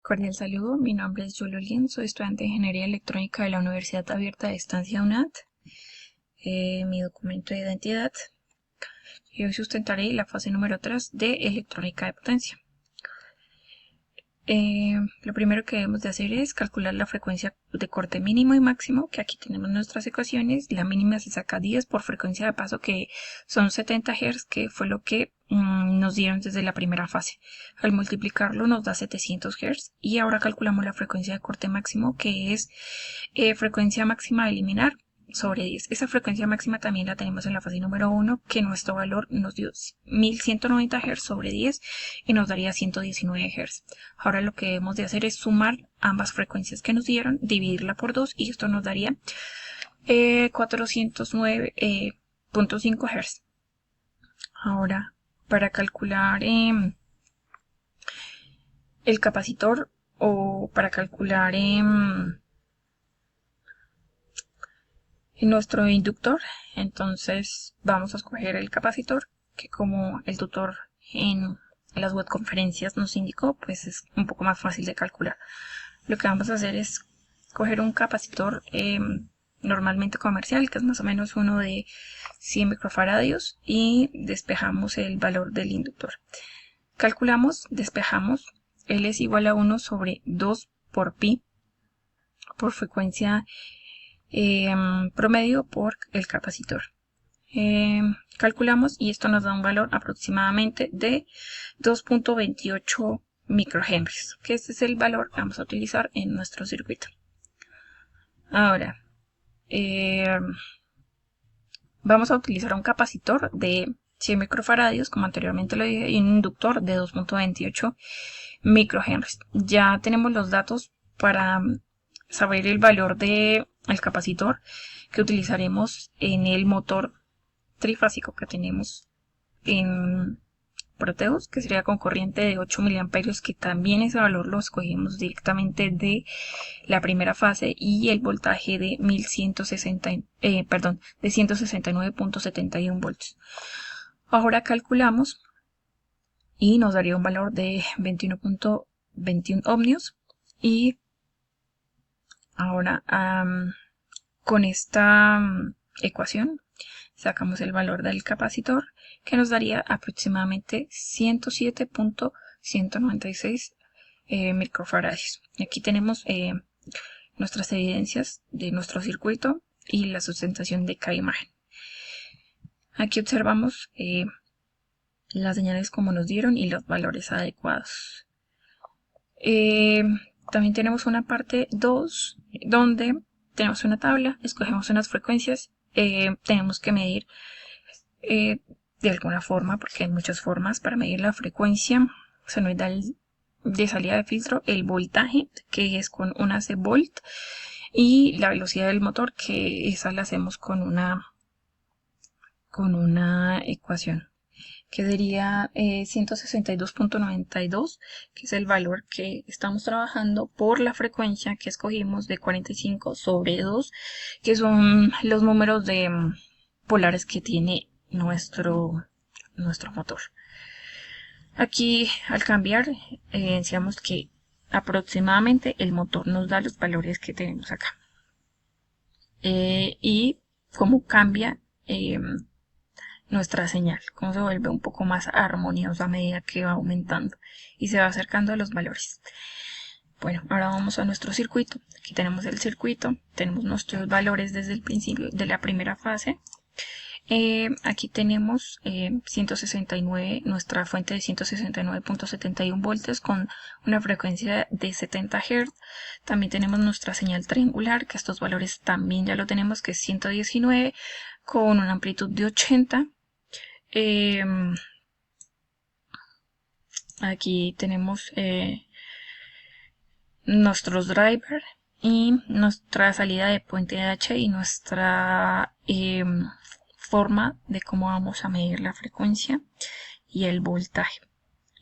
Cordial saludo, mi nombre es Julio Lin, soy estudiante de Ingeniería Electrónica de la Universidad Abierta de Estancia UNAT. Mi documento de identidad. Y hoy sustentaré la fase número 3 de electrónica de potencia. Lo primero que debemos de hacer es calcular la frecuencia de corte mínimo y máximo, que aquí tenemos nuestras ecuaciones. La mínima se saca 10 por frecuencia de paso, que son 70 Hz, que fue lo que nos dieron desde la primera fase. Al multiplicarlo nos da 700 Hz y ahora calculamos la frecuencia de corte máximo, que es frecuencia máxima a eliminar sobre 10. Esa frecuencia máxima también la tenemos en la fase número 1, que nuestro valor nos dio 1190 Hz sobre 10 y nos daría 119 Hz. Ahora lo que debemos de hacer es sumar ambas frecuencias que nos dieron, dividirla por 2 y esto nos daría 409.5 Hz. Ahora, para calcular el capacitor o para calcular nuestro inductor, entonces vamos a escoger el capacitor, que como el tutor en las webconferencias nos indicó, pues es un poco más fácil de calcular. Lo que vamos a hacer es coger un capacitor normalmente comercial, que es más o menos uno de 100 microfaradios, y despejamos el valor del inductor. Calculamos, despejamos, L es igual a 1 sobre 2 por pi por frecuencia promedio por el capacitor. Calculamos y esto nos da un valor aproximadamente de 2.28 microhenries, que este es el valor que vamos a utilizar en nuestro circuito. Ahora, vamos a utilizar un capacitor de 100 microfaradios, como anteriormente lo dije, y un inductor de 2.28 microhenries. Ya tenemos los datos para saber el valor del capacitor que utilizaremos en el motor trifásico que tenemos en Proteus, que sería con corriente de 8 mA, que también ese valor lo escogimos directamente de la primera fase, y el voltaje de 169.71 volts. Ahora calculamos y nos daría un valor de 21.21 ohmios. Y ahora con esta ecuación sacamos el valor del capacitor, que nos daría aproximadamente 107.196 microfaradios. Aquí tenemos nuestras evidencias de nuestro circuito y la sustentación de cada imagen. Aquí observamos las señales como nos dieron y los valores adecuados. También tenemos una parte 2 donde tenemos una tabla, escogemos unas frecuencias, tenemos que medir de alguna forma, porque hay muchas formas para medir la frecuencia. Se nos da de salida de filtro el voltaje, que es con una C volt, y la velocidad del motor, que esa la hacemos con una ecuación, que sería 162.92, que es el valor que estamos trabajando por la frecuencia que escogimos de 45 sobre 2, que son los números de polares que tiene nuestro motor. Aquí al cambiar evidenciamos que aproximadamente el motor nos da los valores que tenemos acá, y cómo cambia nuestra señal, cómo se vuelve un poco más armoniosa a medida que va aumentando y se va acercando a los valores. Bueno, ahora vamos a nuestro circuito. Aquí tenemos el circuito, tenemos nuestros valores desde el principio de la primera fase. Aquí tenemos 169, nuestra fuente de 169.71 voltios con una frecuencia de 70 Hz. También tenemos nuestra señal triangular, que estos valores también ya lo tenemos, que es 119 con una amplitud de 80. Aquí tenemos nuestros drivers y nuestra salida de puente H y nuestra forma de cómo vamos a medir la frecuencia y el voltaje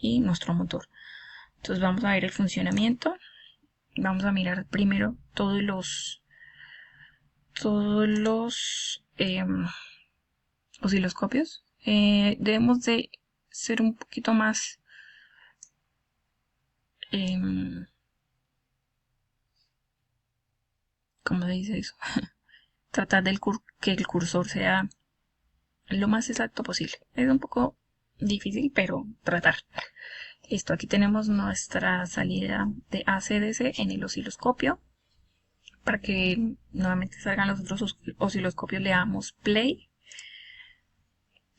y nuestro motor. Entonces vamos a ver el funcionamiento. Vamos a mirar primero todos los osciloscopios. Debemos de ser un poquito más ¿cómo se dice eso? Tratar que el cursor sea lo más exacto posible. Es un poco difícil, pero tratar. Listo, aquí tenemos nuestra salida de ACDC en el osciloscopio. Para que nuevamente salgan los otros osciloscopios, le damos play.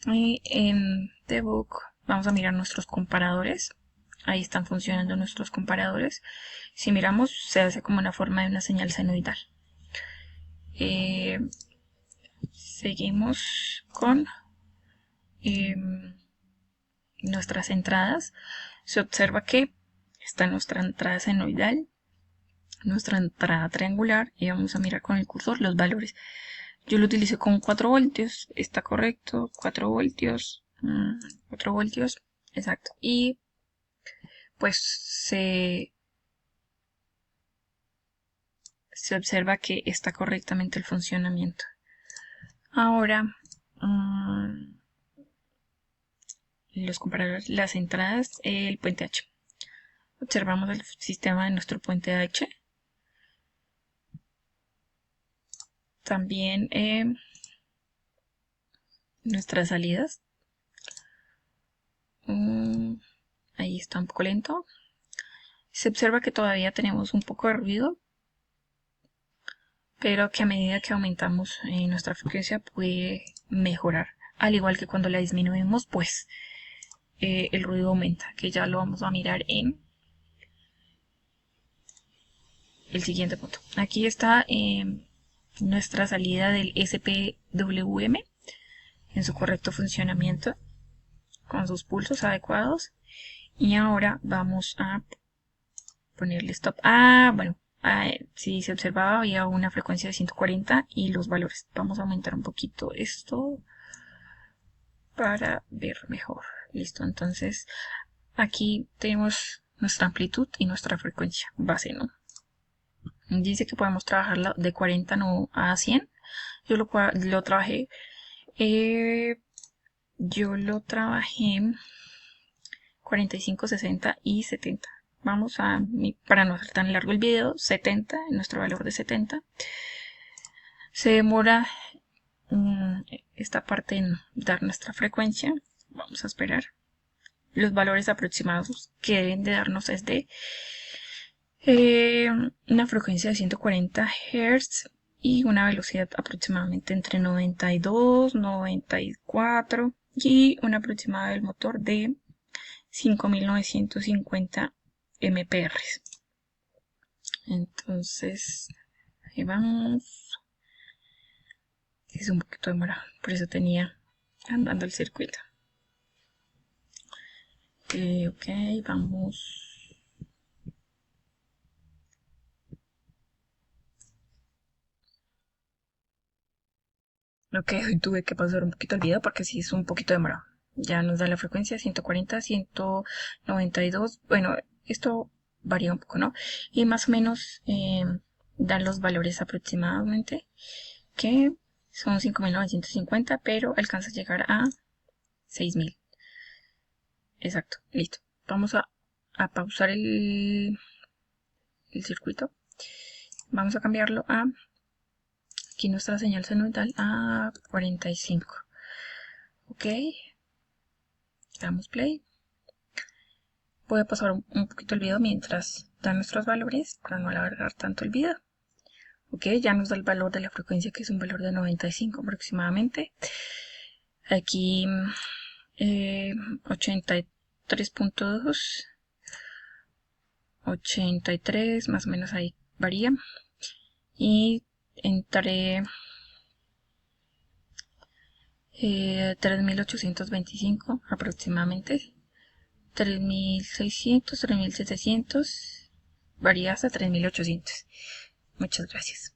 Y en debug vamos a mirar nuestros comparadores. Ahí están funcionando nuestros comparadores. Si miramos, se hace como una forma de una señal senoidal. Seguimos con nuestras entradas. Se observa que está nuestra entrada senoidal, nuestra entrada triangular, y vamos a mirar con el cursor los valores. Yo lo utilicé con 4 voltios, está correcto, 4 voltios, 4 voltios, exacto. Y pues se observa que está correctamente el funcionamiento. Ahora, los comparadores, las entradas, el puente H. Observamos el sistema de nuestro puente H. También nuestras salidas. Ahí está un poco lento. Se observa que todavía tenemos un poco de ruido, pero que a medida que aumentamos nuestra frecuencia puede mejorar. Al igual que cuando la disminuimos, pues el ruido aumenta, que ya lo vamos a mirar en el siguiente punto. Aquí está nuestra salida del SPWM en su correcto funcionamiento, con sus pulsos adecuados. Y ahora vamos a ponerle stop. Bueno, si se observaba había una frecuencia de 140 y los valores. Vamos a aumentar un poquito esto para ver mejor. Listo, entonces aquí tenemos nuestra amplitud y nuestra frecuencia base, ¿no? Dice que podemos trabajarla de 40 a 100. Yo lo trabajé. Yo lo trabajé 45, 60 y 70. Vamos a, para no hacer tan largo el video, 70, nuestro valor de 70. Se demora esta parte en dar nuestra frecuencia. Vamos a esperar. Los valores aproximados que deben de darnos es de una frecuencia de 140 Hz y una velocidad aproximadamente entre 92, 94 y un aproximado del motor de 5950 mpr. Entonces ahí vamos. Es un poquito demorado, por eso tenía andando el circuito. Ok, vamos. Ok, hoy tuve que pasar un poquito el video porque sí es un poquito demorado. Ya nos da la frecuencia 140, 192. Bueno, esto varía un poco, ¿no? Y más o menos dan los valores aproximadamente, que son 5950, pero alcanza a llegar a 6000. Exacto, listo. Vamos a pausar el circuito. Vamos a cambiarlo a aquí nuestra señal senoidal a 45. Ok, damos play. Voy a pasar un poquito el video mientras dan nuestros valores para no alargar tanto el video. Ok, ya nos da el valor de la frecuencia, que es un valor de 95 aproximadamente. Aquí 83.2, 83, más o menos ahí varía. Y entre 3825 aproximadamente, 3600, 3700, varía hasta 3800. Muchas gracias.